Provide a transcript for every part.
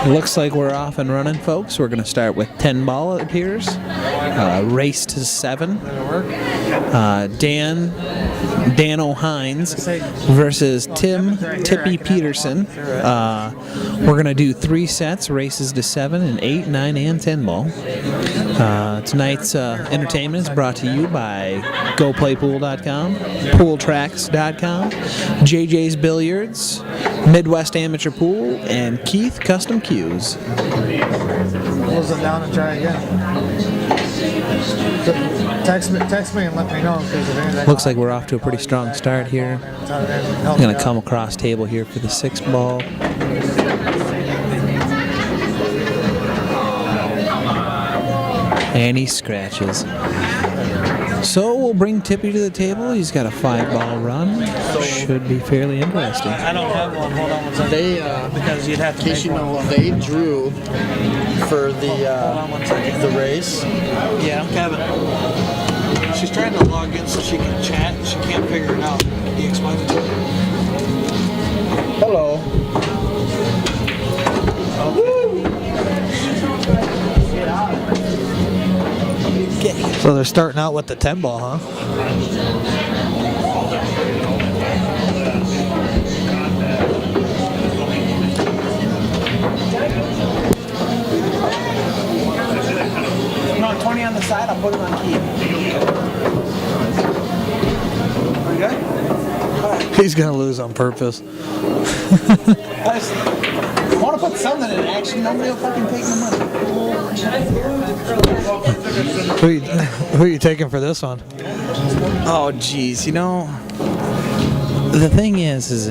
Looks like we're off and running, folks. We're going to start with 10 ball, it appears. Race to 7. Dan O'Hines versus Tippy Peterson. We're going to do 3 sets, races to 7 and 8, 9, and 10 ball. Tonight's entertainment is brought to you by GoPlayPool.com, PoolTracks.com, JJ's Billiards, Midwest Amateur Pool, and Keith Custom Cues. Close it down and try again. Text me and let me know. Looks like we're off to a pretty strong start here. I'm going to come across table here for the 6th ball. And he scratches. So we'll bring Tippy to the table. He's got a 5-ball run. Should be fairly interesting. I don't have one. Hold on one second. They, because you'd have to in case you know, they drew for the race. Yeah, Kevin. She's trying to log in so she can chat. She can't figure it out. Can you explain it to her? Hello. So they're starting out with the 10 ball, huh? No, 20 on the side, I'll put it on key. Are you good? He's gonna lose on purpose. I want to put something in it. Actually, nobody will fucking take my money. Who are you taking for this one? Oh, geez. You know, the thing is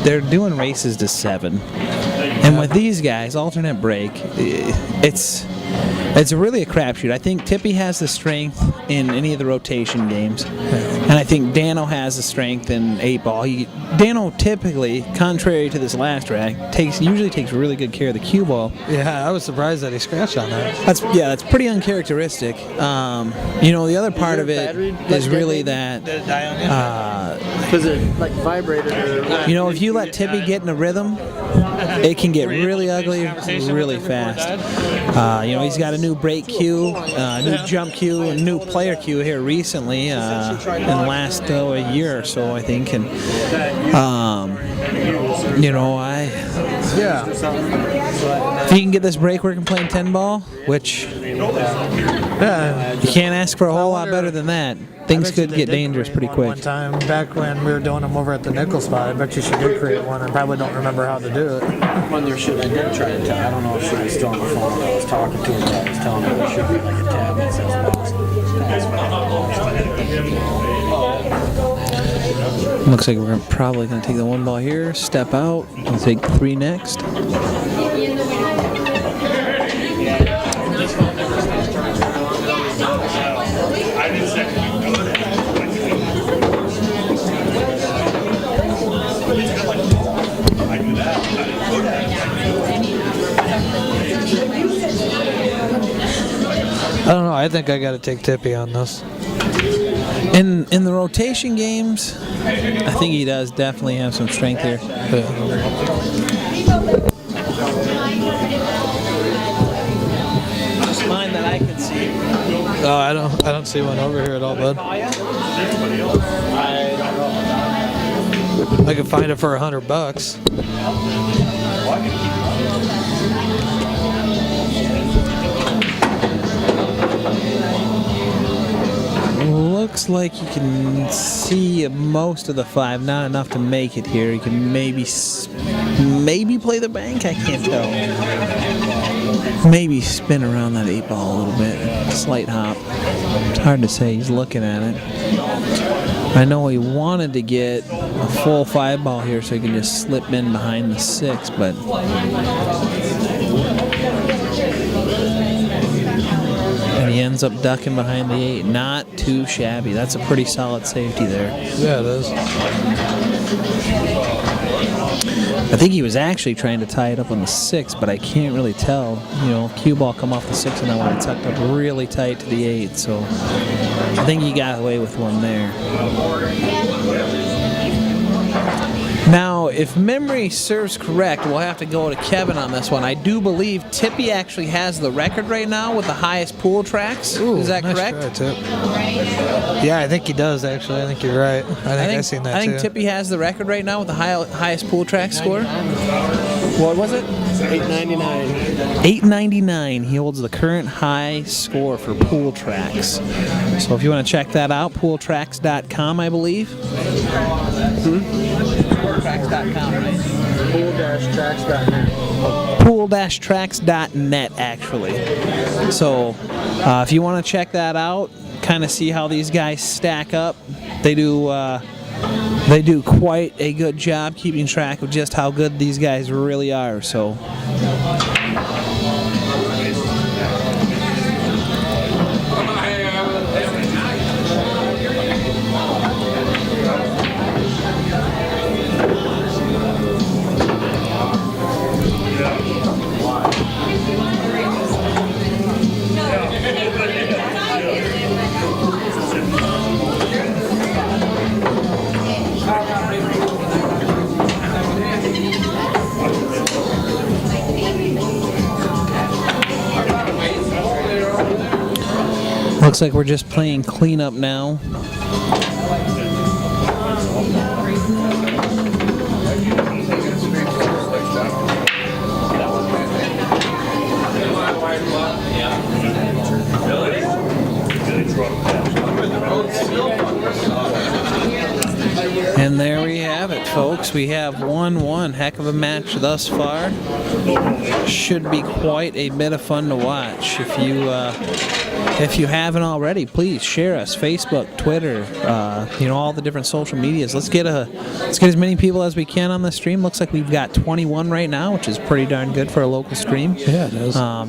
they're doing races to 7. And with these guys, alternate break, it's really a crapshoot. I think Tippy has the strength in any of the rotation games. And I think Dano has the strength in 8-ball. Dano typically, contrary to this last rack, usually takes really good care of the cue ball. Yeah, I was surprised that he scratched on that. That's pretty uncharacteristic. You know, the other part of it is really that Because it like vibrated or... you know, if you let Tippy get in a rhythm, it can get really ugly really fast. You know, he's got a new break cue, a new jump cue, a new player cue here recently in the last a year or so, I think. And you know, if he can get this break working playing 10 ball, which you can't ask for a whole lot better than that. Things could get dangerous pretty quick. One time back when we were doing them over at the nickel spot, I bet you she did create one. I probably don't remember how to do it. When there should, I did try to tell. I don't know if she was still on the phone when I was talking to her, but I was telling her there should be like a tab that says boss. Looks like we're probably going to take the 1 ball here, step out, we'll take 3 next. I don't know. I think I got to take Tippy on this. In the rotation games, I think he does definitely have some strength here. Just mine that I can see. Oh, I don't see one over here at all, bud. I could find it for $100. Looks like you can see most of the 5, not enough to make it here. You can maybe play the bank, I can't tell. Maybe spin around that 8-ball a little bit, slight hop. It's hard to say, he's looking at it. I know he wanted to get a full 5-ball here so he can just slip in behind the 6, but and he ends up ducking behind the 8. Not too shabby. That's a pretty solid safety there. Yeah, it is. I think he was actually trying to tie it up on the 6, but I can't really tell. You know, cue ball come off the 6 and that one tucked up really tight to the 8, so I think he got away with one there. if memory serves correct, we'll have to go to Kevin on this one. I do believe Tippy actually has the record right now with the highest pool tracks. Is that nice correct? try, Tip. Yeah, I think he does, actually. I think you're right. I think I've seen that, I think too. Tippy has the record right now with the highest pool track score. What was it? 899. 899. He holds the current high score for pool tracks. So if you want to check that out, pooltracks.com, I believe. Pooltracks.com, right? Pool-tracks.net. Pool-tracks.net, actually. So if you want to check that out, kind of see how these guys stack up, they do quite a good job keeping track of just how good these guys really are. So looks like we're just playing cleanup now. And there we have it, folks. We have 1-1. Heck of a match thus far. Should be quite a bit of fun to watch. If you haven't already, please share us. Facebook, Twitter, all the different social medias. Let's get as many people as we can on the stream. Looks like we've got 21 right now, which is pretty darn good for a local stream. Yeah, it is. I'll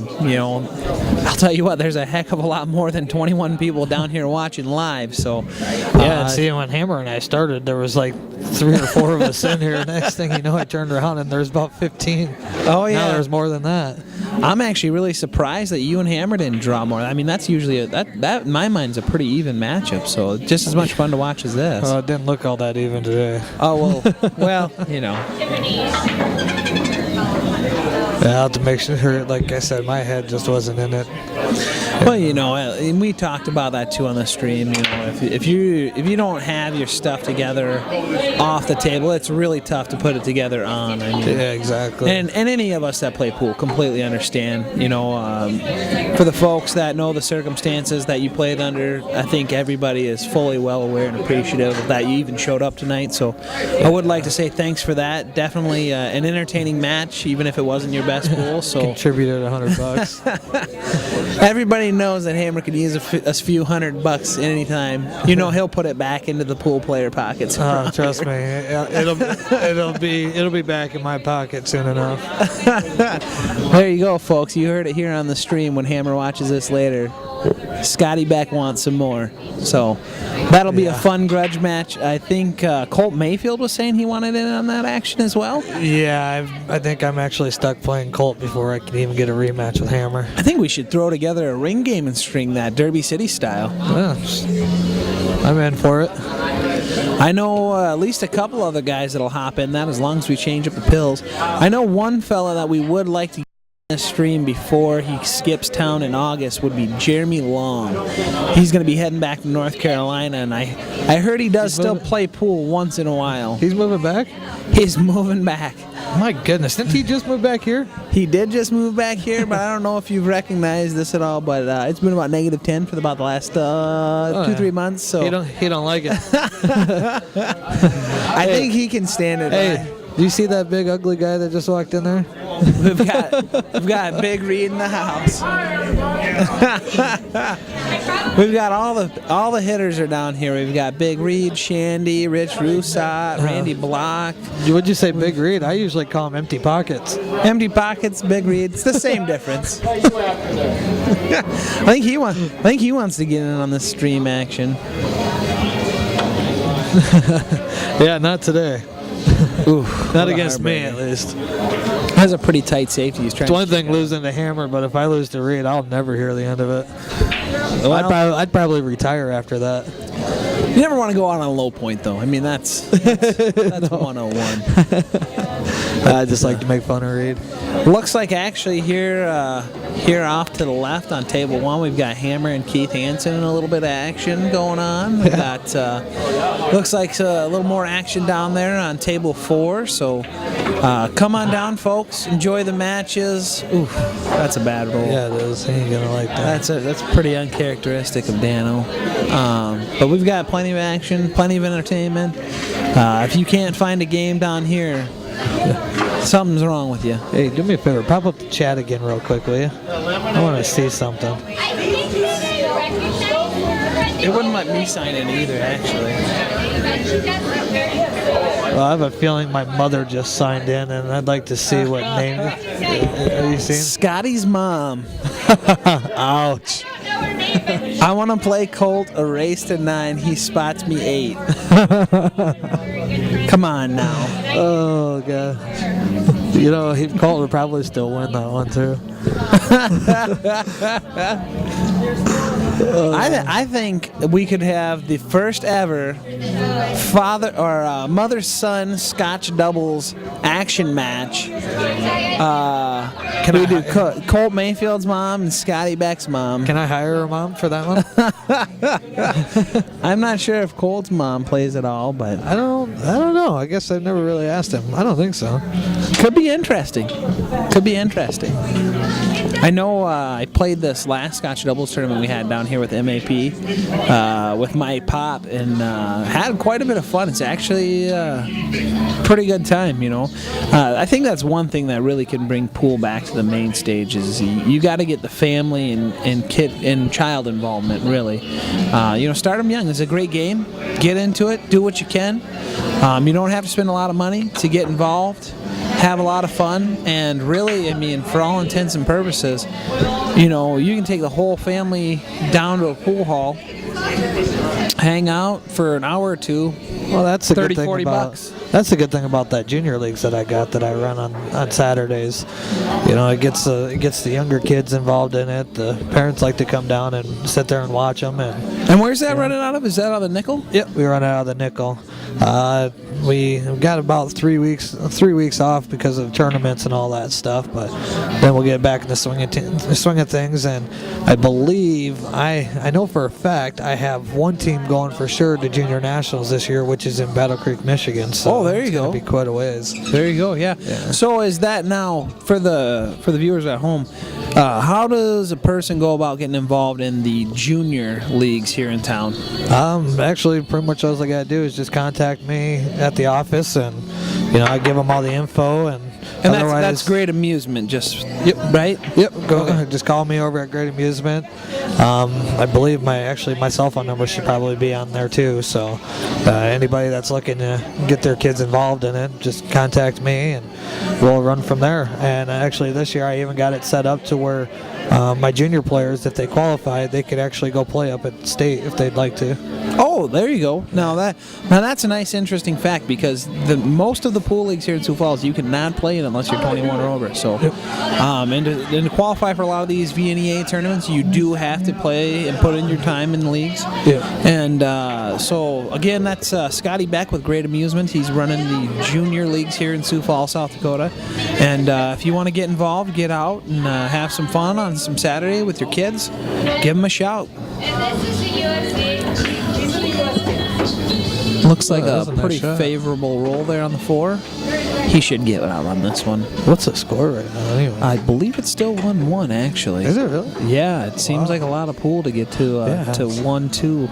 tell you what, there's a heck of a lot more than 21 people down here watching live. So yeah, and see, when Hammer and I started, there was like 3 or 4 of us in here. Next thing you know, I turned around and there's about 15. Oh yeah, now there's more than that. I'm actually really surprised that you and Hammer didn't draw more. I mean, that's usually that in my mind's a pretty even matchup. So just as much fun to watch as this. It didn't look all that even today. Oh well, Yeah, I'll have to make sure, like I said, my head just wasn't in it. Well, and we talked about that too on the stream. If you don't have your stuff together off the table, it's really tough to put it together on. I mean, yeah, exactly. And any of us that play pool completely understand. For the folks that know the circumstances that you played under, I think everybody is fully well aware and appreciative of that you even showed up tonight. So I would like to say thanks for that. Definitely an entertaining match, even if it wasn't your best pool. So contributed $100. Everybody knows that Hammer could use a few $100 anytime. He'll put it back into the pool player pockets. Trust me, it'll be back in my pocket soon enough. There you go, folks. You heard it here on the stream. When Hammer watches this later, Scotty Beck wants some more. So that'll be a fun grudge match. I think Colt Mayfield was saying he wanted in on that action as well. Yeah, I think I'm actually stuck playing Colt before I can even get a rematch with Hammer. I think we should throw together a ring game and string that Derby City style. Yeah, I'm in for it. I know at least a couple other guys that'll hop in that as long as we change up the pills. I know one fella that we would like to stream before he skips town in August would be Jeremy Long. He's going to be heading back to North Carolina, and I heard he does still play pool once in a while. He's moving back? He's moving back. My goodness, didn't he just move back here? He did just move back here, but I don't know if you've recognized this at all, but it's been about -10 for about the last 2-3 months. So he don't like it. I think he can stand it. Hey, do you see that big ugly guy that just walked in there? We've got Big Reed in the house. We've got all the hitters are down here. We've got Big Reed, Shandy, Rich Roussat, Randy Block. Would you say Big Reed? I usually call him Empty Pockets. Empty Pockets, Big Reed. It's the same difference. I think he wants to get in on this stream action. Yeah, not today. Ooh, not against me, at least. Has a pretty tight safety. He's trying. It's one thing losing to Hammer, but if I lose to Reed, I'll never hear the end of it. I'd probably retire after that. You never want to go out on a low point, though. I mean, that's 101. I just like to make fun of Reed. Looks like actually here off to the left on table 1, we've got Hammer and Keith Hansen and a little bit of action going on. We got looks like a little more action down there on table 4. So come on down, folks. Enjoy the matches. Oof, that's a bad roll. Yeah, it is. He ain't gonna like that. That's pretty uncharacteristic of Dano. But we've got plenty of action, plenty of entertainment. If you can't find a game down here, something's wrong with you. Hey, do me a favor. Pop up the chat again real quick, will you? I want to see something. It wouldn't let me sign in either, actually. Well, I have a feeling my mother just signed in, and I'd like to see what name. Have you seen? Scotty's mom. Ouch. I want to play Colt a race to 9. He spots me 8. Come on now. Oh, God. You know, Colt would probably still win that one, too. I think we could have the first ever father or mother-son Scotch doubles action match. Can we do Colt Mayfield's mom and Scotty Beck's mom? Can I hire a mom for that one? I'm not sure if Colt's mom plays at all, but I don't know. I guess I've never really asked him. I don't think so. Could be interesting. I know I played this last Scotch doubles tournament we had down here with MAP with my pop and had quite a bit of fun. It's actually pretty good time, you know. I think that's one thing that really can bring pool back to the main stage is you got to get the family and kid and child involvement, really. You know, start them young. It's a great game. Get into it. Do what you can. You don't have to spend a lot of money to get involved. Have a lot of fun, and really, I mean, for all intents and purposes, you know, you can take the whole family down to a pool hall, hang out for an hour or two. Well, that's the 30, good thing 40 about, bucks. That's the good thing about that junior leagues that I run on Saturdays. You know, it gets the younger kids involved in it. The parents like to come down and sit there and watch them. And where's that running out of? Is that out of the nickel? Yep, we run out of the nickel. We got about 3 weeks off because of tournaments and all that stuff, but then we'll get back in the swing of things. And I believe I know for a fact I have one team going for sure to junior nationals this year, which is in Battle Creek, Michigan. So there you it's go. Gonna be quite a ways. There you go. Yeah. So is that now for the viewers at home? How does a person go about getting involved in the junior leagues here in town? Actually, pretty much all I gotta do is just contact me at the office, and you know, I give them all the info, and that's great amusement. Just right. Yep. Just call me over at Great Amusement. I believe my cell phone number should probably be on there too. So anybody that's looking to get their kids involved in it, just contact me, and we'll run from there. And actually, this year I even got it set up to where my junior players, if they qualify, they could actually go play up at state if they'd like to. Oh, there you go. Now that's a nice, interesting fact, because most of the pool leagues here in Sioux Falls, you cannot play it unless you're 21 or over. So, and to qualify for a lot of these VNEA tournaments, you do have to play and put in your time in the leagues. Yeah. And so again, that's Scotty Beck with Great Amusement. He's running the junior leagues here in Sioux Falls, South Dakota. And if you want to get involved, get out and have some fun on some Saturday with your kids, give them a shout. Looks like a pretty favorable roll there on the 4. He should get out on this one. What's the score right now anyway? I believe it's still 1-1 actually. Is it really? Yeah, it seems like a lot of pool to get to 1-2.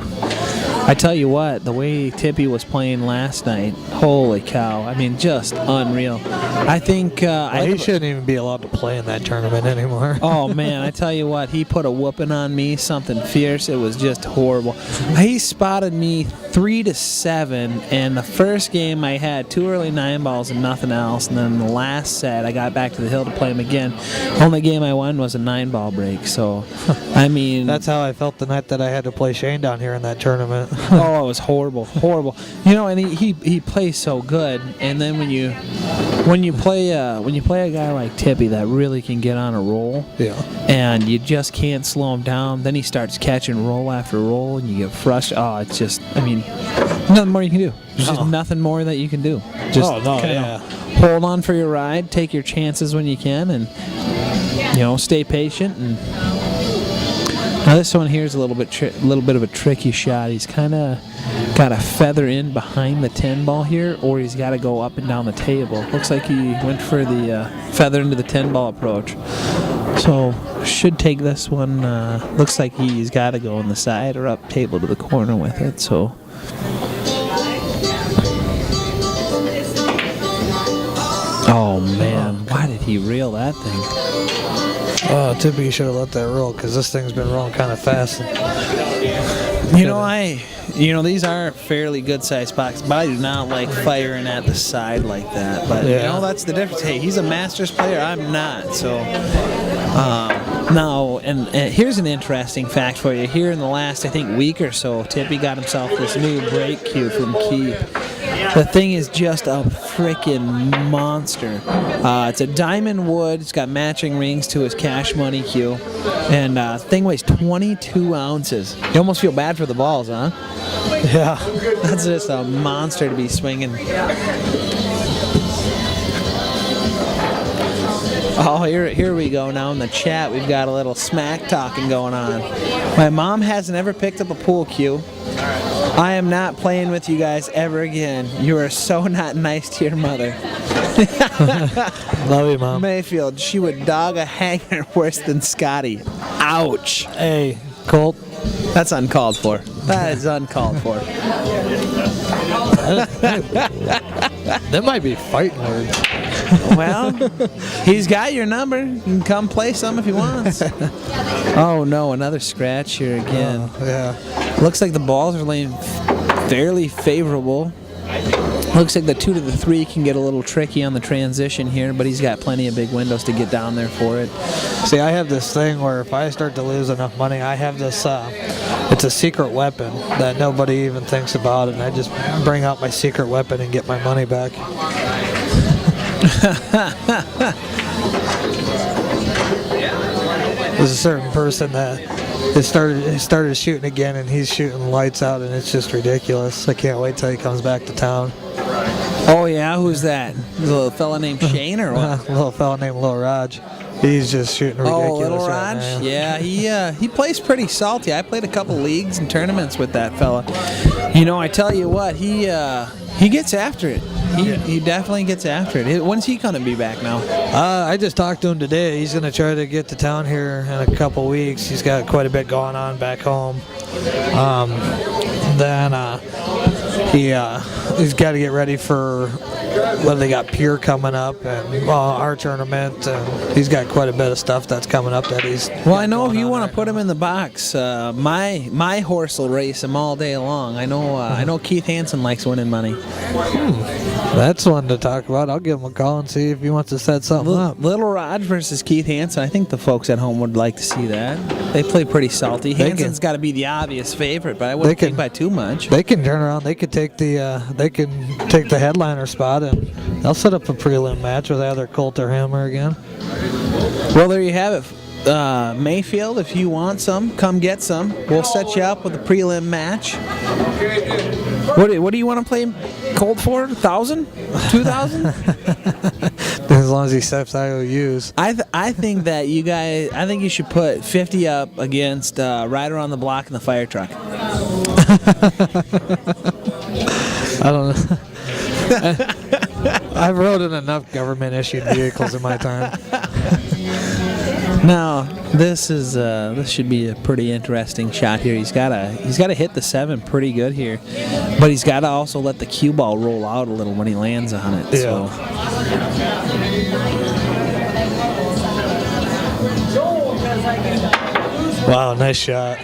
I tell you what, the way Tippy was playing last night, holy cow! I mean, just unreal. I think he shouldn't even be allowed to play in that tournament anymore. Oh man, I tell you what, he put a whooping on me, something fierce. It was just horrible. He spotted me 3-7, and the first game I had 2 early 9 balls and nothing else, and then the last set I got back to the hill to play him again. Only game I won was a 9-ball break. So, I mean, that's how I felt the night that I had to play Shane down here in that tournament. Oh, it was horrible, horrible. You know, and he plays so good. And then when you play a guy like Tippy that really can get on a roll, Yeah. and you just can't slow him down, then he starts catching roll after roll, and you get frustrated. Oh, it's just, I mean, nothing more you can do. There's just nothing more that you can do. Just kinda hold on for your ride, take your chances when you can, and stay patient. And now this one here is a little bit of a tricky shot. He's kind of got to feather in behind the 10 ball here, or he's got to go up and down the table. Looks like he went for the feather into the 10 ball approach. So should take this one. Looks like he's got to go on the side or up table to the corner with it. So. Oh man, why did he reel that thing? Oh, Tippy should have let that roll because this thing's been rolling kind of fast. These are fairly good sized boxes, but I do not like firing at the side like that. But that's the difference. Hey, he's a Masters player. I'm not. So now, and here's an interesting fact for you. Here in the last, I think, week or so, Tippy got himself this new break cue from Keith. The thing is just a freaking monster. It's a diamond wood. It's got matching rings to his cash money cue. And the thing weighs 22 ounces. You almost feel bad for the balls, huh? Yeah. That's just a monster to be swinging. Oh, here we go now in the chat. We've got a little smack talking going on. My mom hasn't ever picked up a pool cue. I am not playing with you guys ever again. You are so not nice to your mother. Love you, Mom. Mayfield, she would dog a hanger worse than Scotty. Ouch. Hey, Colt. That's uncalled for. That is uncalled for. That might be fighting words. Well, he's got your number. You can come play some if he wants. Oh no, another scratch here again. Yeah. Looks like the balls are laying fairly favorable. Looks like the 2 to the 3 can get a little tricky on the transition here, but he's got plenty of big windows to get down there for it. See, I have this thing where if I start to lose enough money, I have this, it's a secret weapon that nobody even thinks about, and I just bring out my secret weapon and get my money back. There's a certain person that started shooting again, and he's shooting lights out, and it's just ridiculous. I can't wait till he comes back to town. Oh yeah, who's that? The little fella named Shane or what? A little fella named Lil Raj. He's just shooting ridiculous. Oh, Little right Raj? now. Yeah, he plays pretty salty. I played a couple leagues and tournaments with that fella. I tell you what, he gets after it. He definitely gets after it. When's he gonna be back now? I just talked to him today. He's gonna try to get to town here in a couple weeks. He's got quite a bit going on back home. He's got to get ready for they got Pure coming up and our tournament. And he's got quite a bit of stuff that's coming up that he's. Well, I know if you want to put him in the box, my horse will race him all day long. I know Keith Hansen likes winning money. That's one to talk about. I'll give him a call and see if he wants to set something up. Little Raj versus Keith Hansen. I think the folks at home would like to see that. They play pretty salty. Hansen's got to be the obvious favorite, but I wouldn't think by too much. They can turn around. They could take the headliner spot, and they'll set up a prelim match with either Colt or Hammer again. Well, there you have it. Mayfield, if you want some, come get some. We'll set you up with a prelim match. What do you want to play Colt for? 1,000? 2,000? As long as he accepts IOUs. I think that you guys. I think you should put 50 up against Rider on the Block in the fire truck. I don't know. I've rode in enough government-issued vehicles in my time. Now, this should be a pretty interesting shot here. He's got to hit the 7 pretty good here, but he's got to also let the cue ball roll out a little when he lands on it. Yeah. So. Wow, nice shot.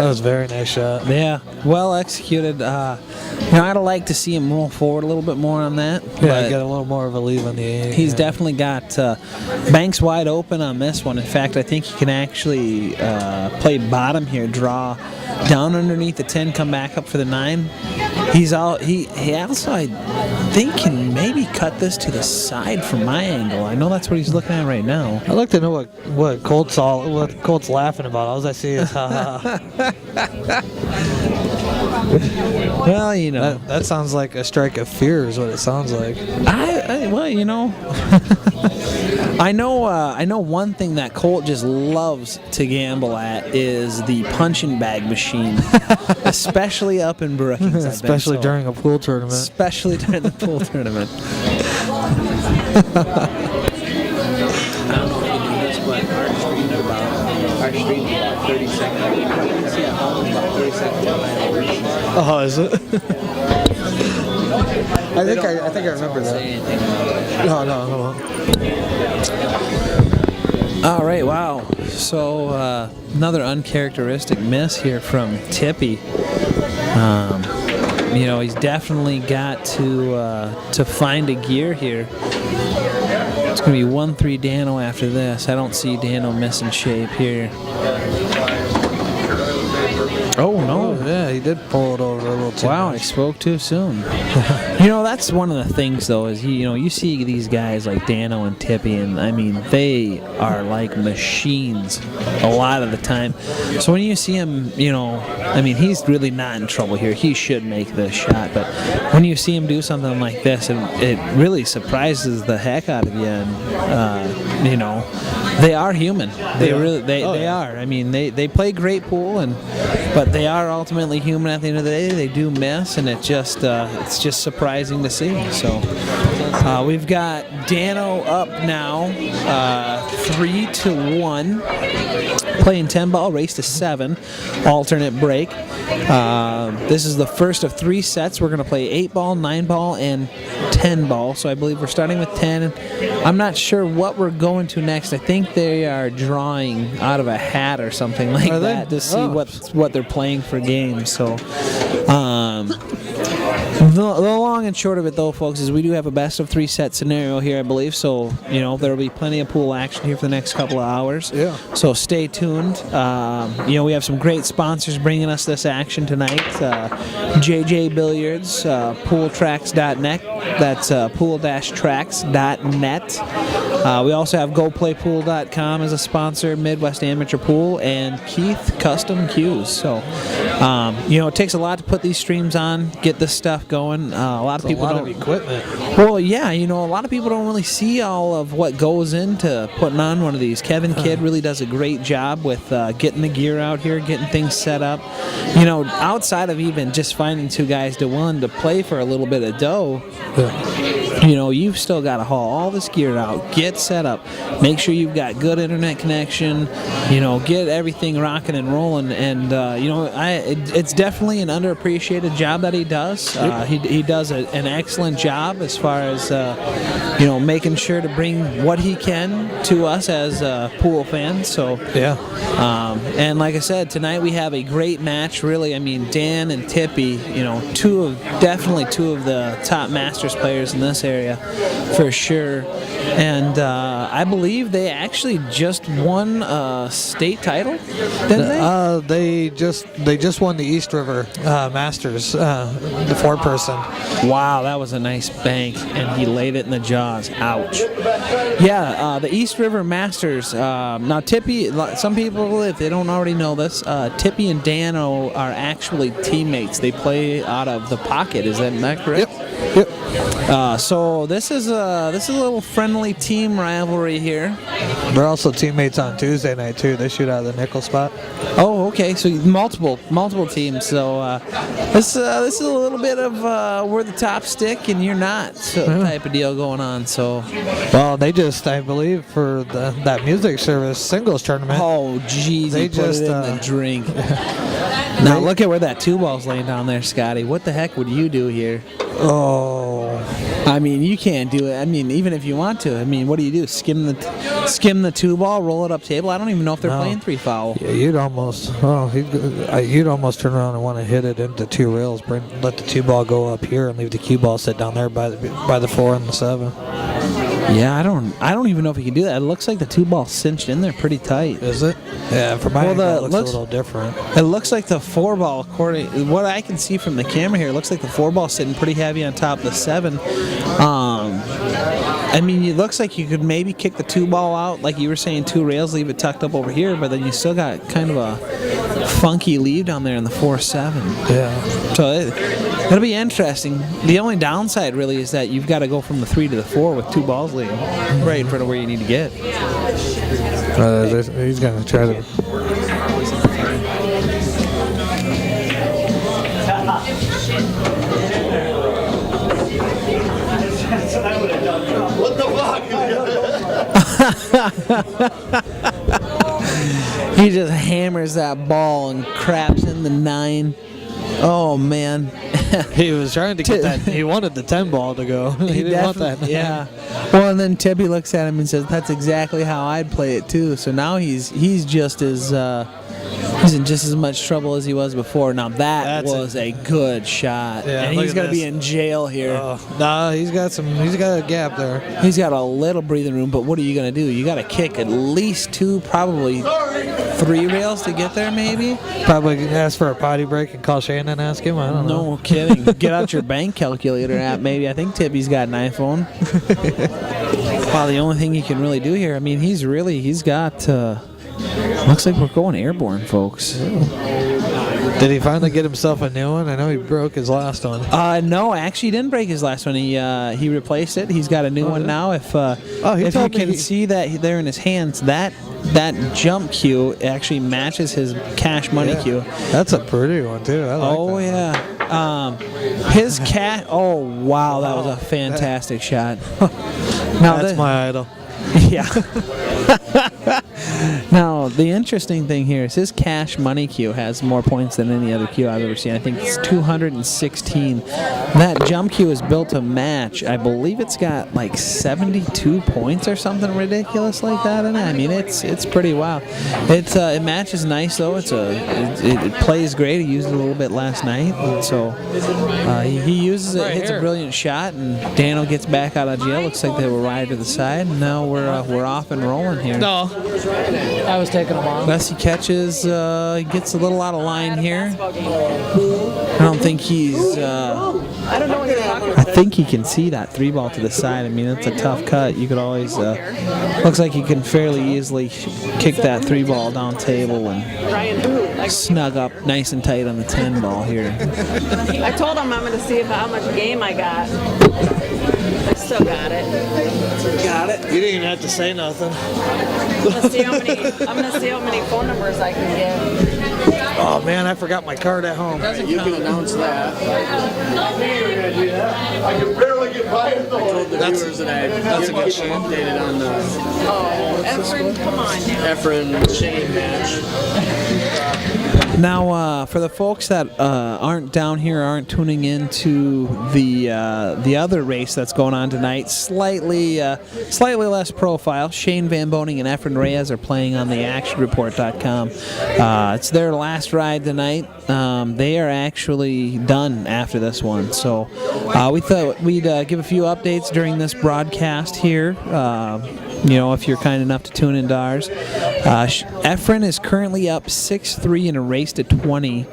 That was a very nice shot. Yeah, well executed. I'd like to see him roll forward a little bit more on that. Yeah, but get a little more of a lead on the 8. he's definitely got banks wide open on this one. In fact, I think he can actually play bottom here, draw down underneath the 10, come back up for the 9. He also, I think, can maybe cut this to the side from my angle. I know that's what he's looking at right now. I'd like to know what Colt's laughing about. All I see is Well, that sounds like a strike of fear is what it sounds like. I know one thing that Colt just loves to gamble at is the punching bag machine, especially up in Brookings. Especially during a pool tournament. Especially during the pool tournament. I don't know if you do this, but our stream's about 30 seconds. Yeah, almost about 30 seconds behind. Oh, is it? I think I remember that. No. All right, wow. So another uncharacteristic miss here from Tippy. He's definitely got to find a gear here. It's going to be 1-3 Dano after this. I don't see Dano missing shape here. Oh, no. Yeah, he did pull it over a little too Wow, I much. spoke too soon. That's one of the things, though, is you see these guys like Dano and Tippy, and I mean, they are like machines a lot of the time. So when you see him, he's really not in trouble here. He should make this shot, but when you see him do something like this, it really surprises the heck out of you. And they are human. They are. I mean, they play great pool, but they are ultimately human at the end of the day. They do miss, and it's just surprising to see. So we've got Dano up now, 3-1, playing 10 ball, race to 7, alternate break. This is the first of 3 sets. We're going to play 8 ball, 9 ball, and 10 ball. So I believe we're starting with 10. I'm not sure what we're going to next. I think they are drawing out of a hat or something like that to see what they're playing for games. So the long and short of it, though, folks, is we do have a best of 3 set scenario here, I believe. So there'll be plenty of pool action here for the next couple of hours. Yeah. So stay tuned. We have some great sponsors bringing us this action tonight. JJ Billiards, pooltracks.net. That's pool-tracks.net. We also have GoPlayPool.com as a sponsor, Midwest Amateur Pool, and Keith Custom Cues. So, it takes a lot to put these streams on, get this stuff going. A lot of people don't. Equipment. Well, yeah, a lot of people don't really see all of what goes into putting on one of these. Kevin Kidd really does a great job with getting the gear out here, getting things set up. Outside of even just finding 2 guys to willing to play for a little bit of dough, you've still got to haul all this gear out, get set up, make sure you've got good internet connection, get everything rocking and rolling. And, it's definitely an underappreciated job that he does. He does an excellent job as far as, making sure to bring what he can to us as pool fans. So, yeah. And like I said, tonight we have a great match, really. I mean, Dan and Tippy, definitely two of the top Masters players in this area, for sure. And I believe they actually just won a state title, didn't they? They just won the East River Masters, the 4-person. Wow, that was a nice bank, and he laid it in the jaws. Ouch. Yeah, the East River Masters. Now, Tippy, some people, if they don't already know this, Tippy and Dano are actually teammates. They play out of the pocket. Is that correct? Yep. So this is a little friendly team rivalry here. They're also teammates on Tuesday night too. They shoot out of the nickel spot. Oh, okay. So multiple teams. So this is a little bit of we're the top stick and you're not type of deal going on. So well, they just, I believe, for that music service singles tournament. Oh, geez, they just put it in the drink. Now look at where that 2 ball's laying down there, Scotty. What the heck would you do here? Oh, I mean, you can't do it. I mean, even if you want to. I mean, what do you do? Skim the two ball, roll it up table? I don't even know if they're playing 3 foul. Yeah, you'd almost turn around and want to hit it into 2 rails, let the 2 ball go up here, and leave the cue ball sit down there by the 4 and the 7. Yeah, I don't even know if you can do that. It looks like the 2 ball cinched in there pretty tight. Is it? Yeah, for my angle, it looks a little different. It looks like the 4 ball, according what I can see from the camera here, it looks like the 4 ball sitting pretty heavy on top of the 7. I mean, it looks like you could maybe kick the 2 ball out, like you were saying, 2 rails, leave it tucked up over here, but then you still got kind of a funky lead down there in the 4-7. Yeah. So it'll be interesting. The only downside really is that you've got to go from the 3 to the 4 with 2 balls leading right in front of where you need to get. He's going to try to. What the fuck? He just hammers that ball and craps in the 9. Oh man. He was trying to get that. He wanted the 10 ball to go. He didn't want that. Yeah. Well, and then Tippy looks at him and says, "That's exactly how I'd play it too." So now he's just as he's in just as much trouble as he was before. Now that was a good shot, Yeah, and he's gonna be in jail here. No, he's got a gap there. He's got a little breathing room, but what are you gonna do? You got to kick at least 2, probably 3 rails to get there, maybe. Probably ask for a potty break and call Shane and ask him. I don't know. No kidding. Get out your bank calculator app, maybe. I think Tippy's got an iPhone. Wow, the only thing he can really do here, I mean, he's got, looks like we're going airborne, folks. Did he finally get himself a new one? I know he broke his last one. No, actually he didn't break his last one. He replaced it. He's got a new one now. If you can see that there in his hands, that jump cue actually matches his cash money cue. That's a pretty one too. I like that. Yeah. His cat. Oh wow, that was a fantastic shot. Now that's my idol. Yeah. Now, the interesting thing here is his cash money queue has more points than any other queue I've ever seen. I think it's 216. That jump queue is built to match. I believe it's got like 72 points or something ridiculous like that in it. I mean, it's pretty wild. It matches nice though. It plays great. He used it a little bit last night, and so he uses it, hits a brilliant shot, and Dano gets back out of jail. Looks like they were right to the side. And now we're off and rolling here. No, I was taking him on. Bessie catches, gets a little out of line here. I don't think he's. I think he can see that 3 ball to the side. I mean, it's a tough cut. You could always. Looks like he can fairly easily kick that 3 ball down table and snug up nice and tight on the 10 ball here. I told him I'm going to see how much game I got. I still got it. Got it. You didn't even have to say nothing. I'm going to see how many phone numbers I can get. Oh man, I forgot my card at home. You can announce that. I can barely get by it though. The viewers that I didn't get updated on the Efren, come on now. Efren Shane match. Now, for the folks that aren't down here, aren't tuning in to the other race that's going on tonight, slightly less profile. Shane Van Boning and Efren Reyes are playing on the ActionReport.com. It's their last ride tonight. They are actually done after this one, so we thought we'd give a few updates during this broadcast here. If you're kind enough to tune into ours. Efren is currently up 6-3 in a race to 20,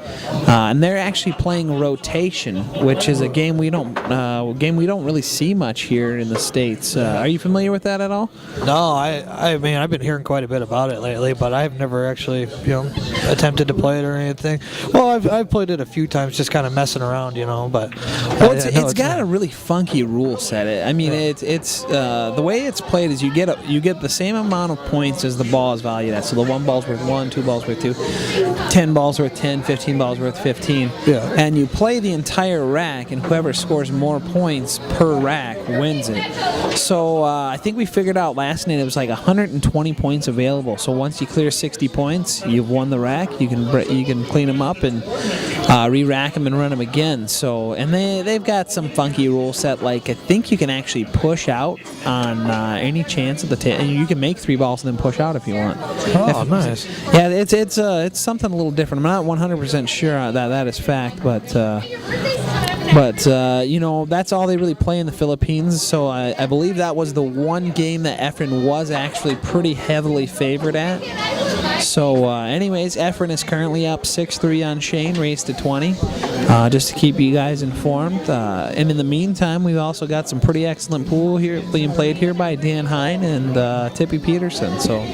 and they're actually playing rotation, which is a game we don't really see much here in the States. Are you familiar with that at all? No, I mean I've been hearing quite a bit about it lately, but I've never actually attempted to play it or anything. Well, I've played it a few times, just kind of messing around, but it's got a really funky rule set. I mean, it's the way it's played is you get the same amount of points as the ball is valued at. So the 1 ball's worth 1, 2 balls worth 2, 10 balls worth 10, 15 balls worth 15. Yeah. And you play the entire rack, and whoever scores more points per rack wins it. So I think we figured out last night it was like 120 points available. So once you clear 60 points, you've won the rack. You can clean them up and and re-rack them and run them again. So, and they've got some funky rule set. Like I think you can actually push out on any chance of the table, and you can make 3 balls and then push out if you want. Oh, nice. Yeah, it's something a little different. I'm not 100% sure that is fact, but you know, that's all they really play in the Philippines. So I believe that was the one game that Efren was actually pretty heavily favored at. So anyways, Efren is currently up 6-3 on Shane, raised to 20, just to keep you guys informed. And in the meantime, we've also got some pretty excellent pool here being played here by Dan Hine and Tippy Peterson. So,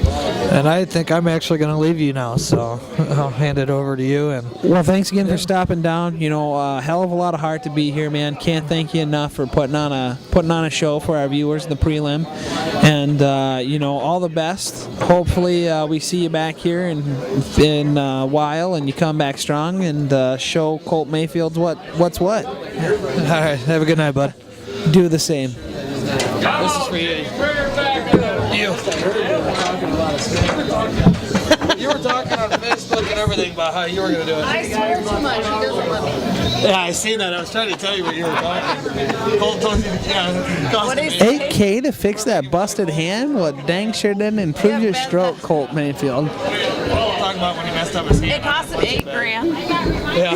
And I think I'm actually going to leave you now, so I'll hand it over to you. And well, thanks again for stopping down. You know, a hell of a lot of heart to be here, man. Can't thank you enough for putting on a show for our viewers in the prelim. And you know, all the best. Hopefully, we see you back here in a while, and you come back strong and show Colt Mayfield's what's what. all right, have a good night, bud. Do the same. This is for you. You were talking on Facebook and everything about how you were going to do it. I swear too much. He doesn't let me. Yeah, I seen that. I was trying to tell you what you were talking. Colt told you, What is 8K to fix that busted hand? Well, dang sure didn't improve your stroke, Colt Mayfield. talking about when he messed up his hand. It cost him $8,000. Yeah.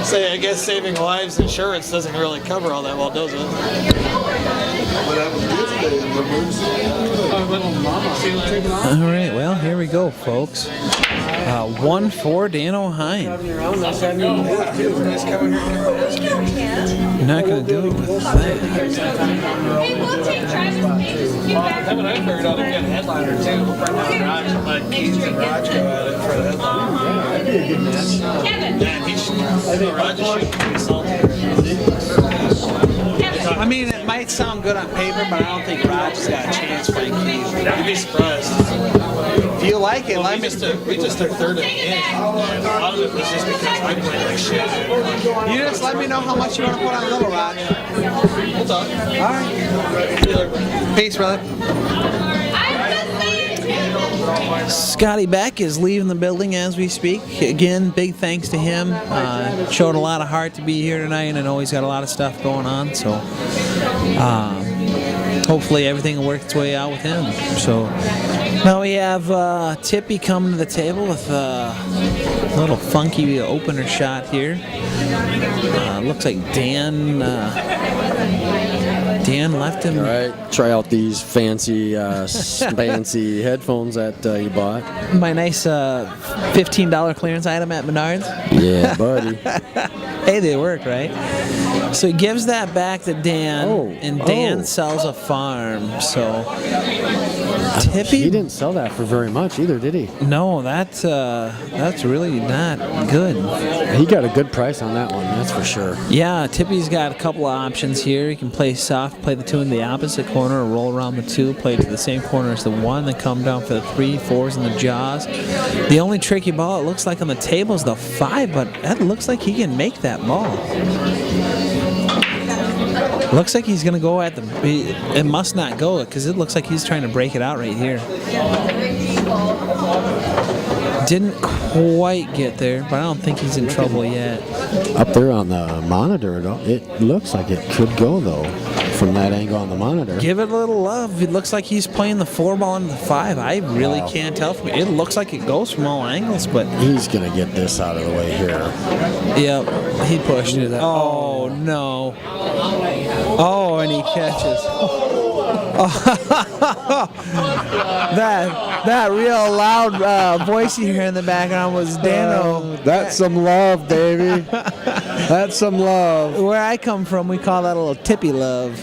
Say, I guess saving lives insurance doesn't really cover all that well, does it? All right, well, here we go, folks. 1-4 Dan O'Hine. You're not going to do it with that. Hey, we'll take Travis. Haven't I figured out if you had a headliner too? We'll bring down Raj and let Keith and Raj go at it for the headliner. That'd be a good match. Kevin. Yeah, I think Raj is shooting salty. I mean, it might sound good on paper, but I don't think Rogers got a chance for Keith. You'd be surprised. If you like it, let me. We just took third at the end. And a lot of it was just because I played like shit. You just let me know how much you want to put on Little Rog. We'll talk. All right. Peace, brother. Scotty Beck is leaving the building as we speak. Again, big thanks to him. Showed a lot of heart to be here tonight, and I know he's got a lot of stuff going on. So hopefully everything will work its way out with him. So now we have Tippy coming to the table with a little funky opener shot here. Looks like Dan left him. All right, try out these fancy headphones that you bought. My nice $15 clearance item at Menards. Yeah, buddy. Hey, they work, right? So he gives that back to Dan, and Dan sells a farm. So Tippy, He didn't sell that for very much either, did he? no, that's really not good. He got a good price on that one, that's for sure. Yeah, Tippy's got a couple of options here. He can play soft, play the 2 in the opposite corner, or roll around the 2, play to the same corner as the 1, then come down for the 3, 4s, and the jaws. The only tricky ball it looks like on the table is the 5, but that looks like he can make that ball. Looks like he's going to go at the... It must not go, because it looks like he's trying to break it out right here. Didn't quite get there, but I don't think he's in trouble yet. Up there on the monitor, it looks like it could go, though, from that angle on the monitor. Give it a little love. It looks like he's playing the 4 ball into the 5. I really can't tell from it. It looks like it goes from all angles, but... He's going to get this out of the way here. Yep, he pushed it. Oh, no. Oh, and he catches. that real loud voice you hear in the background was Dano. That's some love, baby. That's some love. Where I come from, we call that a little tippy love.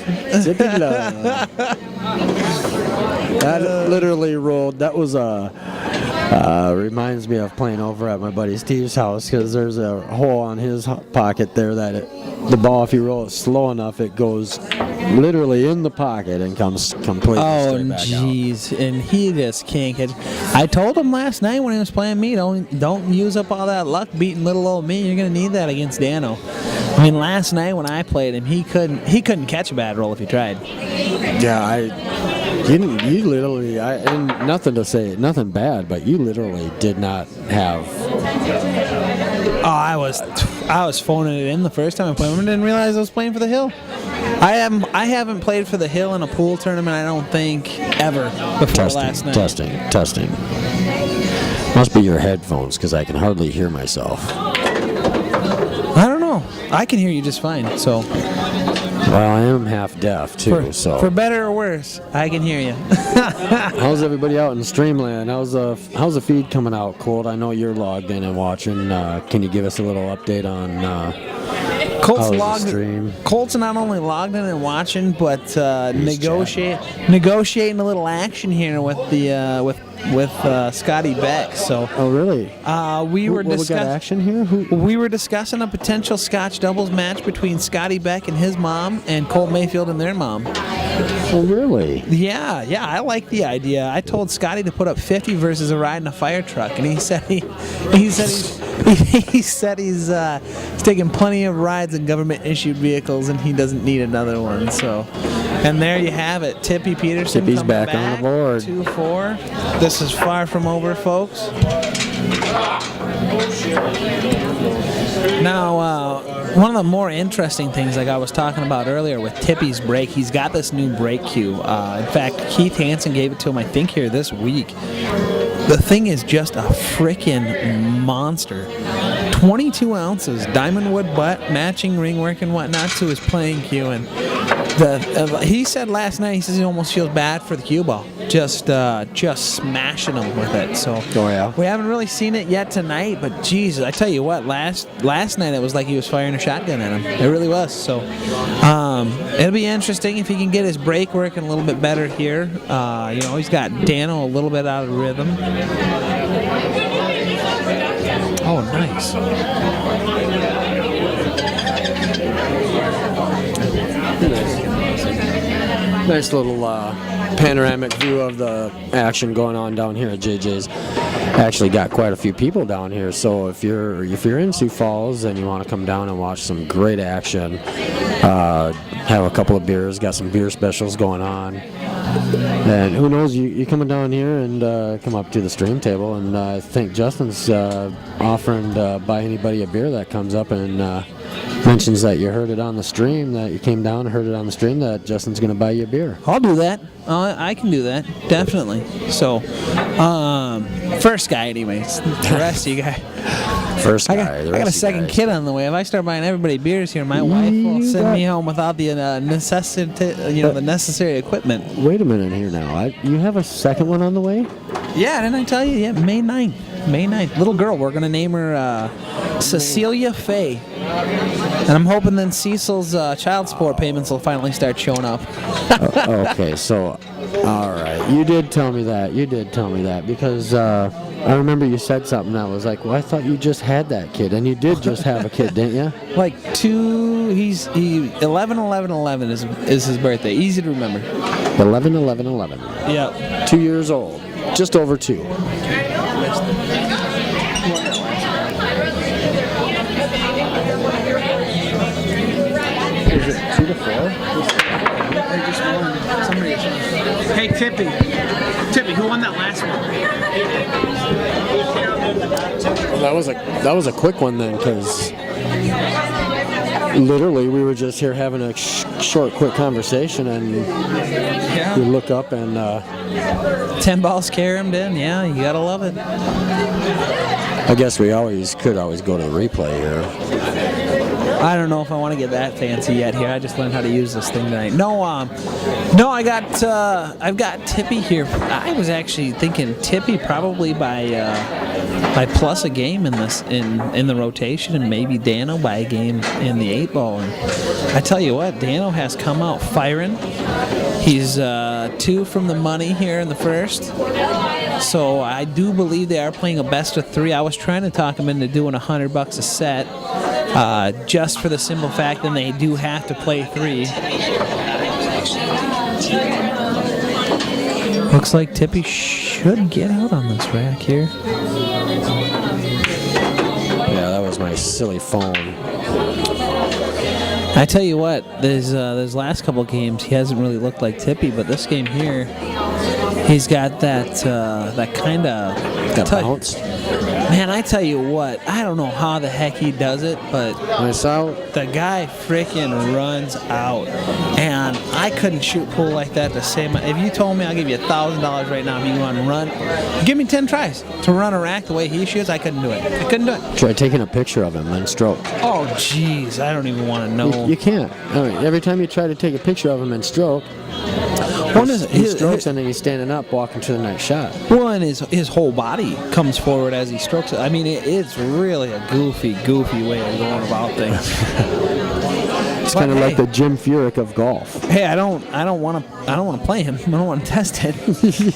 Tippy love. That literally rolled. That was reminds me of playing over at my buddy Steve's house, because there's a hole on his pocket there that the ball, if you roll it slow enough, it goes literally in the pocket and comes completely straight back out. Oh, jeez, and he just can't catch. I told him last night when he was playing me, don't use up all that luck beating little old me. You're gonna need that against Dano. I mean, last night when I played him, he couldn't catch a bad roll if he tried. Yeah, You literally, and nothing to say, nothing bad, but you literally did not have. Oh, I was phoning it in the first time I played. I didn't realize I was playing for the Hill. I haven't played for the Hill in a pool tournament, I don't think, ever before last night. Testing. Must be your headphones, because I can hardly hear myself. I don't know. I can hear you just fine. So Well, I am half deaf too, for better or worse, I can hear you. How's everybody out in Streamland? How's the feed coming out, Colt? I know you're logged in and watching. Can you give us a little update on Colt's not only logged in and watching, but negotiating a little action here with the with Scotty Beck. So. Oh really? We got action here. We were discussing a potential Scotch doubles match between Scotty Beck and his mom and Colt Mayfield and their mom. Oh really? Yeah, I like the idea. I told Scotty to put up 50 versus a ride in a fire truck, and he said he's taking plenty of rides in government-issued vehicles, and he doesn't need another one. So, and there you have it. Tippy Peterson. Tippy's back on the board. 2-4. This is far from over, folks. Now, one of the more interesting things, like I was talking about earlier with Tippy's break, he's got this new break cue. In fact, Keith Hansen gave it to him, I think, here this week. The thing is just a freaking monster. 22 ounces, diamond wood butt, matching ring work and whatnot to his playing cue. And he said last night, he says he almost feels bad for the cue ball, just smashing him with it. So we haven't really seen it yet tonight, but Jesus, I tell you what, last night it was like he was firing a shotgun at him. It really was. So it'll be interesting if he can get his break working a little bit better here. He's got Dano a little bit out of rhythm. Oh, nice. Nice little panoramic view of the action going on down here at JJ's. Actually got quite a few people down here, so if you're in Sioux Falls and you want to come down and watch some great action, have a couple of beers, got some beer specials going on, and who knows, you coming down here and come up to the stream table, and I think Justin's offering to buy anybody a beer that comes up and mentions that you heard it on the stream, that you came down and heard it on the stream, that Justin's going to buy you a beer. I'll do that. I can do that, definitely. So, first guy anyways. The rest of you guys. First guy. I got a second kid on the way. If I start buying everybody beers here, my wife will send me home without the the necessary equipment. Wait a minute here now. You have a second one on the way? Yeah, didn't I tell you? Yeah, May 9th. May 9th. Little girl. We're going to name her Cecilia Faye. And I'm hoping then Cecil's child support payments will finally start showing up. Okay, so, all right. You did tell me that, because I remember you said something that was like, well, I thought you just had that kid, and you did just have a kid, didn't you? Like 11/11/11 is his birthday. Easy to remember. 11/11/11. Yep. 2 years old. Just over 2. Is it 2 to 4? Hey, Tippy, who won that last one? Well, that was a quick one then, because literally we were just here having a short, quick conversation, and we look up and 10 balls caromed in. Yeah, you gotta love it. I guess we could always go to the replay here. I don't know if I want to get that fancy yet here. I just learned how to use this thing tonight. No, I've got Tippy here. I was actually thinking Tippy probably by plus a game in the rotation, and maybe Dano by a game in the 8-ball. And I tell you what, Dano has come out firing. He's 2 from the money here in the first. So I do believe they are playing a best of 3. I was trying to talk him into doing $100 a set. Just for the simple fact that they do have to play 3. Looks like Tippy should get out on this rack here. Yeah, that was my silly phone. I tell you what, these last couple games he hasn't really looked like Tippy, but this game here, he's got that kind of bounce. Man, I tell you what, I don't know how the heck he does it, but Nice out. the guy freaking runs out, and I couldn't shoot pool like that the same. If you told me I'll give you $1,000 right now if you want to run, give me 10 tries to run a rack the way he shoots, I couldn't do it. I couldn't do it. Try taking a picture of him and stroke. Oh, jeez, I don't even want to know. You can't. I mean, every time you try to take a picture of him and stroke, he strokes and then he's standing up, walking to the next shot. Well, and his whole body comes forward as he strokes it. I mean, it's really a goofy way of going about things. It's kind of like the Jim Furyk of golf. Hey, I don't want to play him. I don't want to test it.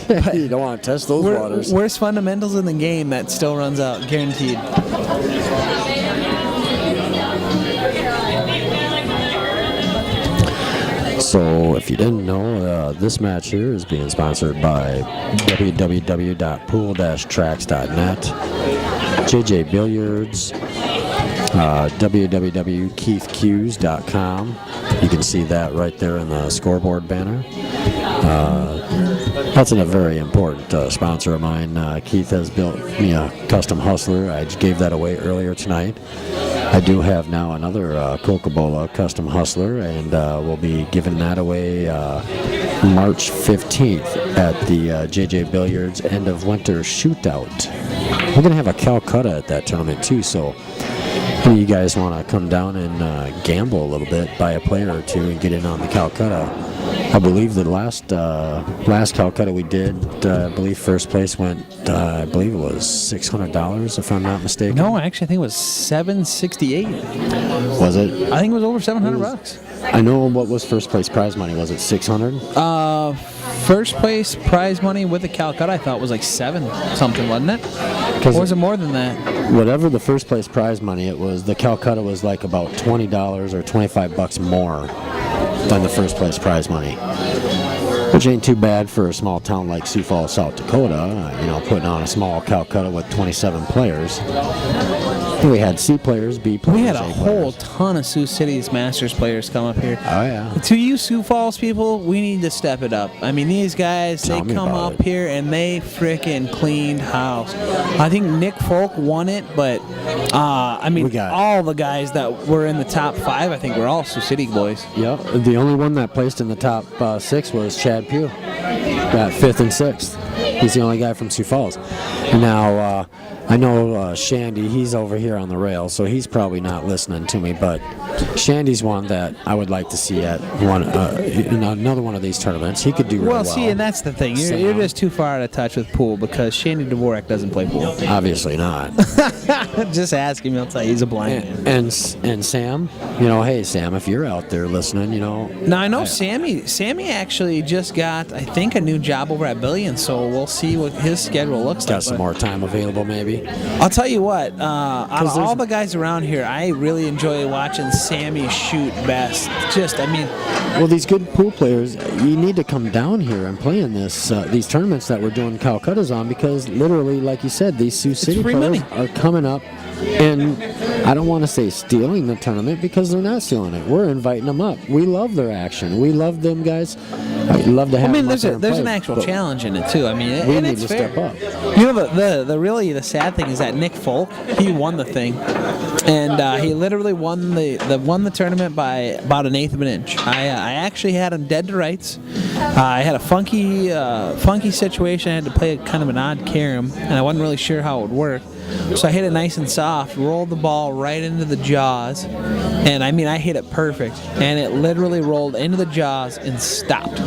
But you don't want to test those waters. Worst fundamentals in the game that still runs out, guaranteed. So, if you didn't know, this match here is being sponsored by www.pool-tracks.net, JJ Billiards, www.keithqs.com. You can see that right there in the scoreboard banner. That's a very important sponsor of mine. Keith has built me a custom hustler. I gave that away earlier tonight. I do have now another Coca-Cola custom hustler, and we'll be giving that away March 15th at the JJ Billiards end of winter shootout. We're going to have a Calcutta at that tournament too, so if you guys want to come down and gamble a little bit, buy a player or two and get in on the Calcutta. I believe the last Calcutta we did, I believe first place went, I believe it was $600 if I'm not mistaken. No, actually, I think it was $768. Was it? I think it was over $700. I know what was first place prize money. Was it $600? First place prize money with the Calcutta, I thought was like $7 something, wasn't it? Or was it more than that? Whatever the first place prize money it was, the Calcutta was like about $20 or $25 more than the first place prize money, which ain't too bad for a small town like Sioux Falls, South Dakota. Putting on a small Calcutta with 27 players. We had C players, B players. We had a A whole players. ton of Sioux City's Masters players come up here. Oh yeah. To you Sioux Falls people, we need to step it up. I mean, these guys, Tell they me come about up it. here and they freaking cleaned house. I think Nick Folk won it, but We got- all the guys that were in the top 5, I think were all Sioux City boys. Yep. The only one that placed in the top 6 was Chad Pugh. Got 5th and 6th. He's the only guy from Sioux Falls. Now, I know Shandy, he's over here on the rail, so he's probably not listening to me, but Shandy's one that I would like to see at another one of these tournaments. He could do really well. Well, see, and that's the thing. You're just too far out of touch with pool because Shandy Dvorak doesn't play pool. Obviously not. Just ask him; he'll tell you he's a blind man. And Sam, hey Sam, if you're out there listening, Now I know Sammy actually just got, I think, a new job over at Billion, so we'll see what his schedule looks like. got some more time available maybe. I'll tell you what, out of all the guys around here, I really enjoy watching Sammy shoot best. Well, these good pool players, you need to come down here and play in these tournaments that we're doing Calcuttas on, because literally, like you said, these Sioux City free players money. are coming up, and I don't want to say stealing the tournament because they're not stealing it. We're inviting them up. We love their action. We love them guys. We love to have them up there's there and there's play, an actual but challenge in it too. I mean, we and need it's to fair. step up. The sad thing is that Nick Folk, he won the thing, and he literally won the tournament by about 1/8 of an inch. I actually had him dead to rights. I had a funky situation. I had to play kind of an odd carom, and I wasn't really sure how it would work. So I hit it nice and soft, rolled the ball right into the jaws, and I hit it perfect, and it literally rolled into the jaws and stopped,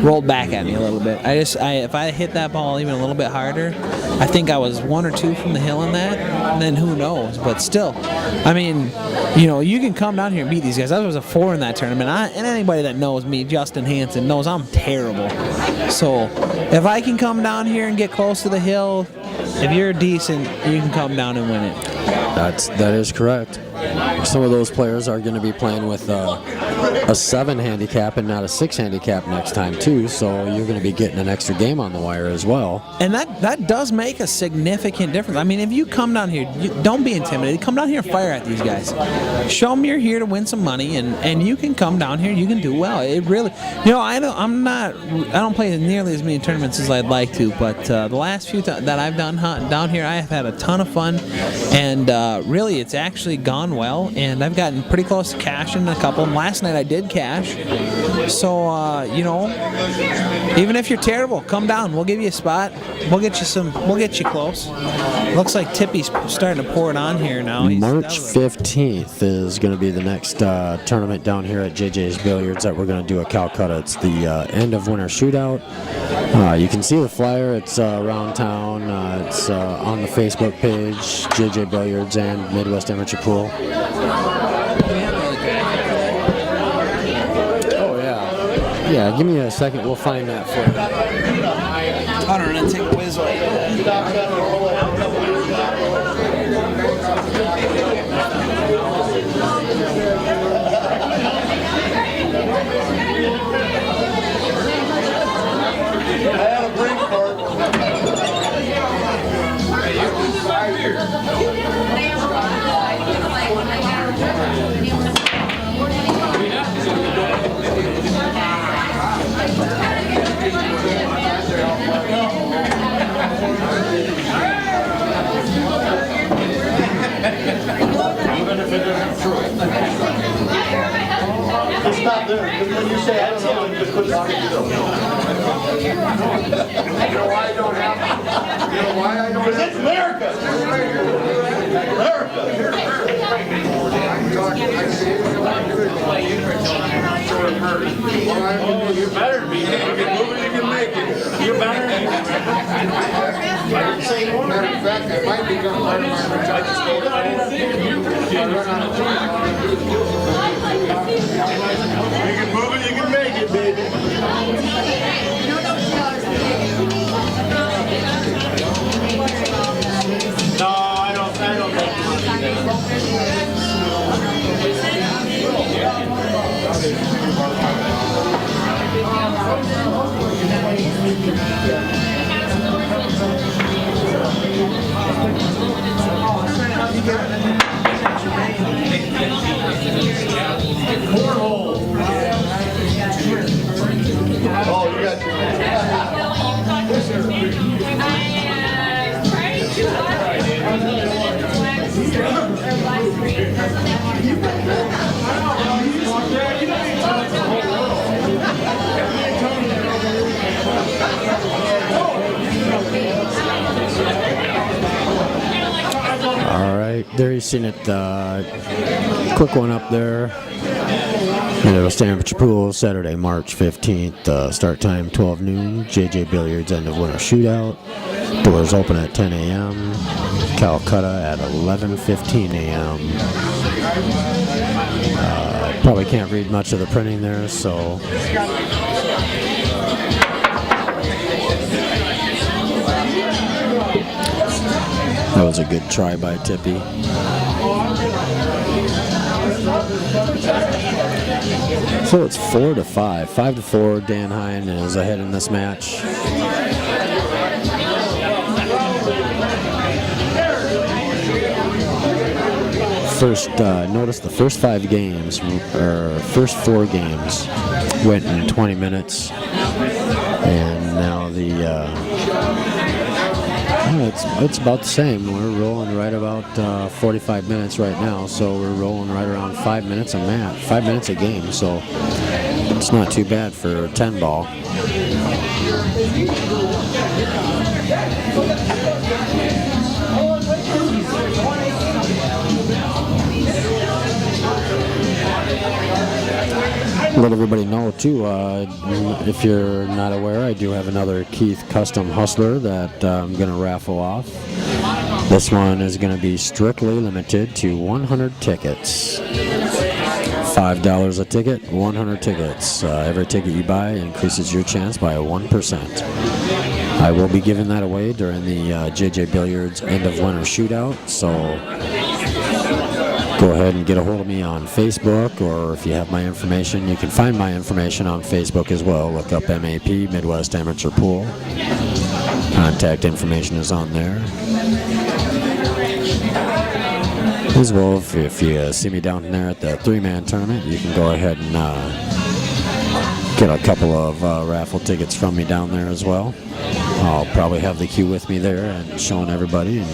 rolled back at me a little bit. If I hit that ball even a little bit harder, I think I was 1 or 2 from the hill in that, and then who knows, but still, you can come down here and beat these guys. I was a 4 in that tournament, and anybody that knows me, Justin Hansen, knows I'm terrible. So if I can come down here and get close to the hill, if you're decent, you can come down and win it. That is correct. Some of those players are going to be playing with a 7 handicap and not a 6 handicap next time too, so you're going to be getting an extra game on the wire as well. And that does make a significant difference. I mean, if you come down here, don't be intimidated. Come down here and fire at these guys. Show them you're here to win some money, and you can come down here. You can do well. It really, I don't play nearly as many tournaments as I'd like to, but the last few that I've done down here, I have had a ton of fun, and really, it's actually gone well. And I've gotten pretty close to cashing a couple. Last night I did cash. So even if you're terrible, come down. We'll give you a spot. We'll get you close. Looks like Tippy's starting to pour it on here now. March 15th is going to be the next tournament down here at JJ's Billiards that we're going to do at Calcutta. It's the end of winter shootout. You can see the flyer. It's around town. It's on the Facebook page, JJ Billiards and Midwest Amateur Pool. Oh yeah. Yeah, give me a second. We'll find that for you. I don't know, take a whiz away. Just stop there. When you say I don't know, just put talking to them. You know why I don't have it? You know why I don't have it? Because it's America. You better be. You can move it, you can make it. You better. I didn't say more. Matter of fact, I might become part of my You can move it, you can make it, baby. No, I don't Cornhole. Oh, you got All right, there you've seen it. Quick one up there. Midwest Amateur Pool, Saturday, March 15th. Start time 12 noon. JJ Billiards end of winter shootout. Doors open at 10 a.m. Calcutta at 11:15 a.m. Probably can't read much of the printing there, so. That was a good try by Tippy. So it's 4-5. 5-4. Dan Hine is ahead in this match. First, notice the first 5 games, or first 4 games, went in 20 minutes, and now it's about the same. We're rolling right about 45 minutes right now, so we're rolling right around 5 minutes a match, 5 minutes a game, so it's not too bad for 10 ball. Let everybody know too, if you're not aware, I do have another Keith Custom Hustler that I'm going to raffle off. This one is going to be strictly limited to 100 tickets. $5 a ticket, 100 tickets. Every ticket you buy increases your chance by 1%. I will be giving that away during the JJ Billiards end of winter shootout. So go ahead and get a hold of me on Facebook, or if you have my information, you can find my information on Facebook as well. Look up MAP, Midwest Amateur Pool. Contact information is on there. As well, if you see me down there at the 3-man tournament, you can go ahead and get a couple of raffle tickets from me down there as well. I'll probably have the cue with me there and showing everybody.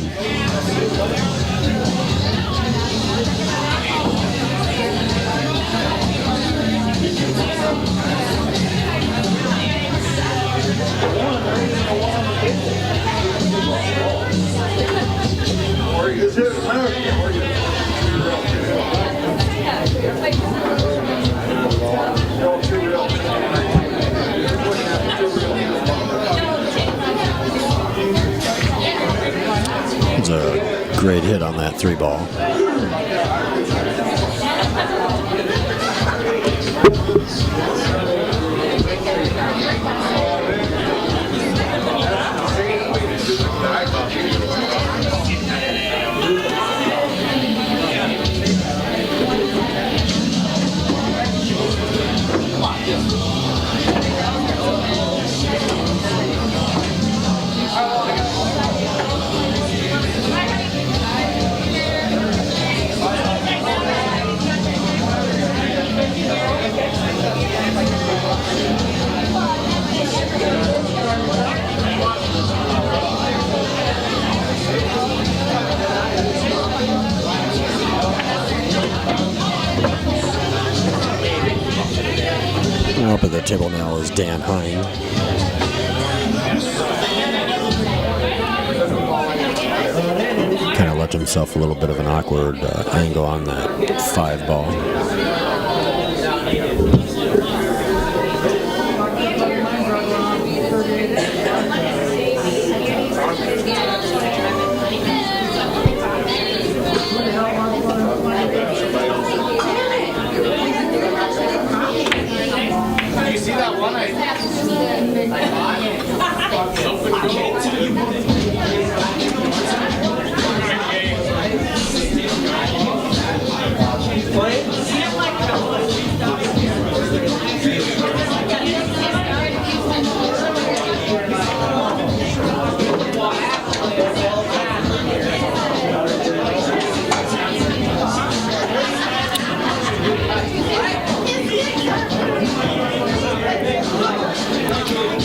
It's a great hit on that 3-ball. Up at the table now is Dan Hine. Kind of left himself a little bit of an awkward angle on that 5-ball.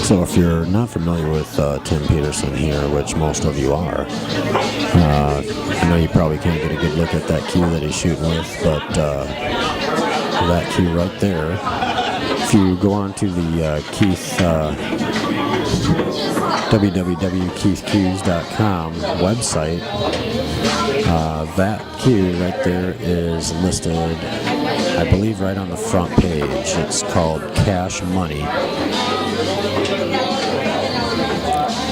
So if you're not familiar with Tim Peterson here, which most of you are, I know you probably can't get a good look at that cue that he's shooting with, but that cue right there, if you go on to the Keith, www.keithcues.com website, that cue right there is listed, I believe, right on the front page. It's called Cash Money.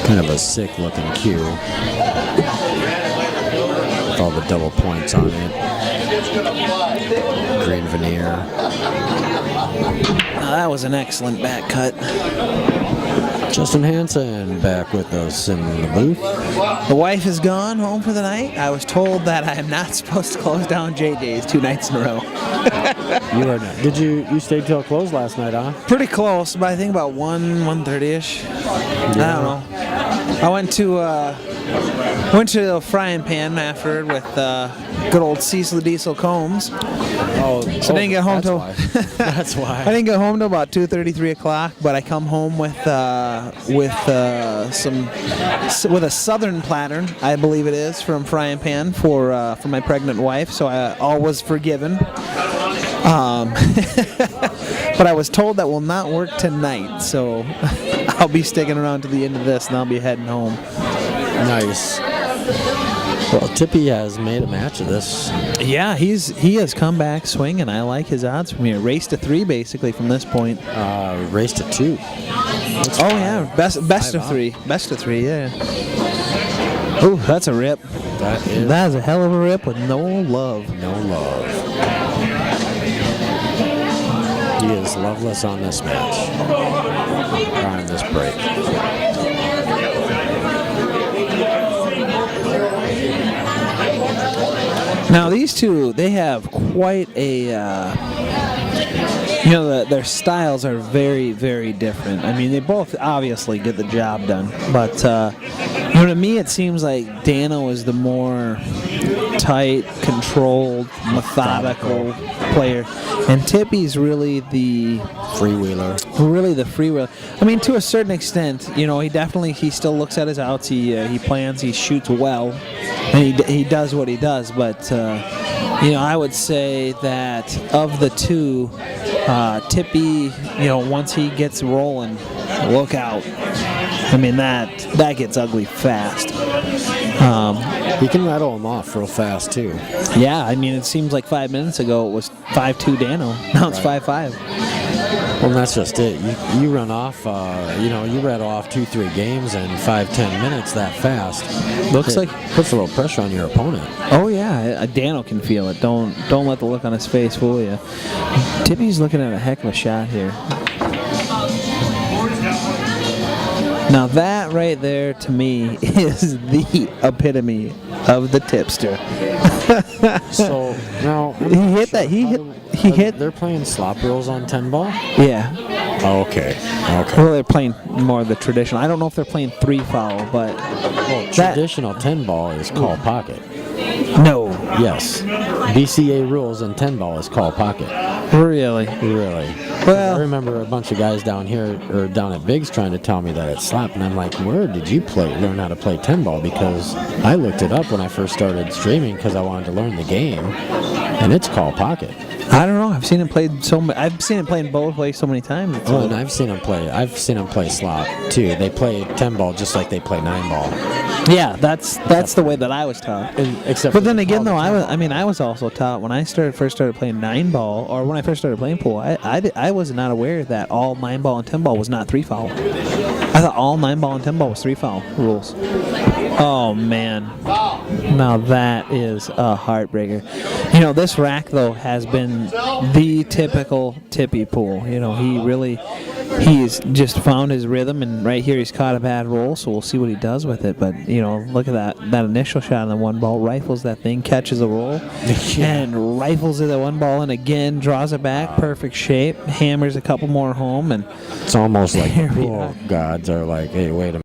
Kind of a sick looking cue with all the double points on it, green veneer. Now that was an excellent back cut. Justin Hansen back with us in the booth. The wife is gone home for the night. I was told that I am not supposed to close down JJ's 2 nights in a row. You are not. Did you stay till close last night, huh? Pretty close, but I think about 1:30ish. I don't know. I went to a frying pan after with good old Cecil Diesel Combs. Oh, so I didn't get home till that's why. I didn't get home till about 2:33 o'clock. But I come home with a Southern platter, I believe it is, from Frying Pan for my pregnant wife. So all was forgiven. But I was told that will not work tonight, so I'll be sticking around to the end of this, and I'll be heading home. Nice. Well, Tippy has made a match of this. Yeah, he has come back swinging. I like his odds from here. Race to 3, basically, from this point. Race to 2. Yeah, best of 3. Best of 3, yeah. Ooh, that's a rip. That is a hell of a rip with no love. No love. He is loveless on this match. On this break. Now these two, they have quite a, their styles are very, very different. I mean, they both obviously get the job done, but to me it seems like Dano is the more tight, controlled, methodical player, and Tippy's really the freewheeler. I mean, to a certain extent, he still looks at his outs. He plans. He shoots well, and he does what he does. But I would say that of the two, Tippy, once he gets rolling, look out. I mean, that gets ugly fast. He can rattle them off real fast too. Yeah, I mean, it seems like 5 minutes ago it was 5-2 Dano. Now it's 5-5. Well, that's just it. You run off, you rattle off 2-3 games in 5-10 minutes that fast. Looks like puts a little pressure on your opponent. Oh yeah, Dano can feel it. Don't let the look on his face fool you. Tippy's looking at a heck of a shot here. Now that right there to me is the epitome of the tipster. So now he hit that. He hit. They're playing slop rolls on 10 ball. Yeah. Oh, okay. Well, they're playing more of the traditional. I don't know if they're playing 3-foul, but traditional 10 ball is call pocket. No. Yes. BCA rules and 10 ball is call pocket. Really? Well, I remember a bunch of guys down here or down at Biggs trying to tell me that it's slap, and I'm like, where did you learn how to play 10 ball? Because I looked it up when I first started streaming because I wanted to learn the game, and it's call pocket. I don't know. I've seen him played I've seen him playing both ways so many times. Oh, and I've seen him play slop too. They play 10 ball just like they play 9 ball. Yeah, that's the way that I was taught. But then again, though, I was also taught when I first started playing 9 ball, or when I first started playing pool. I was not aware that all 9 ball and 10 ball was not 3-foul. I thought all 9 ball and 10 ball was 3-foul rules. Oh man, now that is a heartbreaker. This rack though has been the typical Tippy pool. He's just found his rhythm, and right here he's caught a bad roll, so we'll see what he does with it. But look at that initial shot on the 1 ball, rifles that thing, catches a roll, and rifles it at 1 ball, and again draws it back, perfect shape, hammers a couple more home, and it's almost like the pool gods are like, hey, wait a minute.